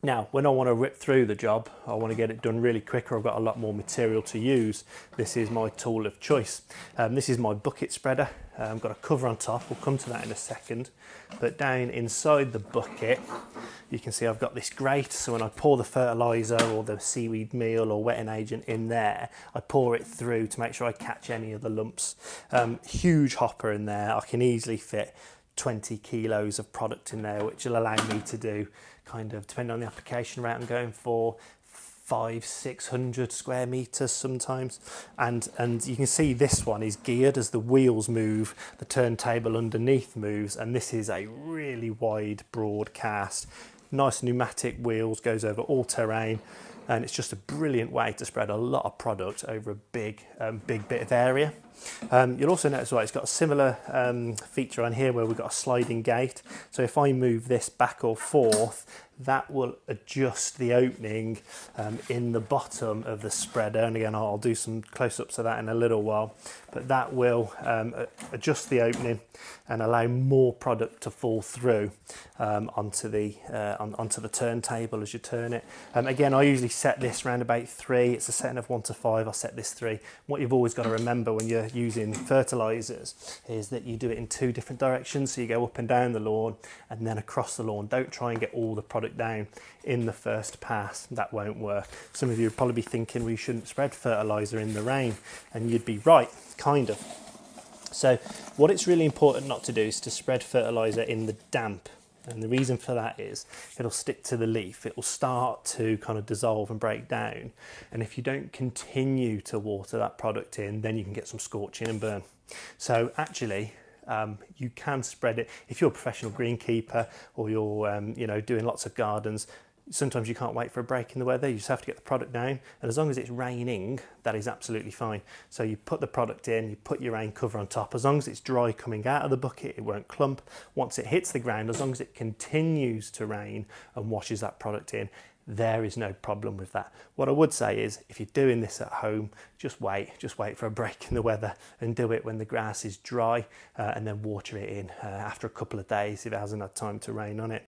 Now, when I want to rip through the job, I want to get it done really quick, or I've got a lot more material to use, this is my tool of choice. This is my bucket spreader. I've got a cover on top, we'll come to that in a second. But down inside the bucket, you can see I've got this grate, so when I pour the fertiliser or the seaweed meal or wetting agent in there, I pour it through to make sure I catch any of the lumps. Huge hopper in there, I can easily fit 20 kilos of product in there, which will allow me to do kind of, depending on the application rate, I'm going for 500-600 square meters sometimes. And you can see this one is geared as the wheels move, the turntable underneath moves, and this is a really wide, broad cast. Nice pneumatic wheels, goes over all terrain, and it's just a brilliant way to spread a lot of product over a big bit of area. You'll also notice it's got a similar feature on here where we've got a sliding gate. So if I move this back or forth, that will adjust the opening in the bottom of the spreader. And again, I'll do some close-ups of that in a little while. But that will adjust the opening and allow more product to fall through onto the turntable as you turn it. Again, I usually set this around about 3. It's a setting of 1 to 5. I'll set this 3. What you've always got to remember when you're using fertilisers is that you do it in 2 different directions. So you go up and down the lawn and then across the lawn. Don't try and get all the product down in the first pass. That won't work. Some of you would probably be thinking we shouldn't spread fertiliser in the rain, and you'd be right, kind of. So what it's really important not to do is to spread fertiliser in the damp. And the reason for that is it'll stick to the leaf, it will start to kind of dissolve and break down. And if you don't continue to water that product in, then you can get some scorching and burn. So actually, you can spread it. If you're a professional greenkeeper or you're doing lots of gardens, sometimes you can't wait for a break in the weather. You just have to get the product down, and as long as it's raining, that is absolutely fine. So you put the product in, you put your rain cover on top. As long as it's dry coming out of the bucket, it won't clump. Once it hits the ground, as long as it continues to rain and washes that product in, there is no problem with that. What I would say is, if you're doing this at home, just wait for a break in the weather and do it when the grass is dry, and then water it in after a couple of days if it hasn't had time to rain on it.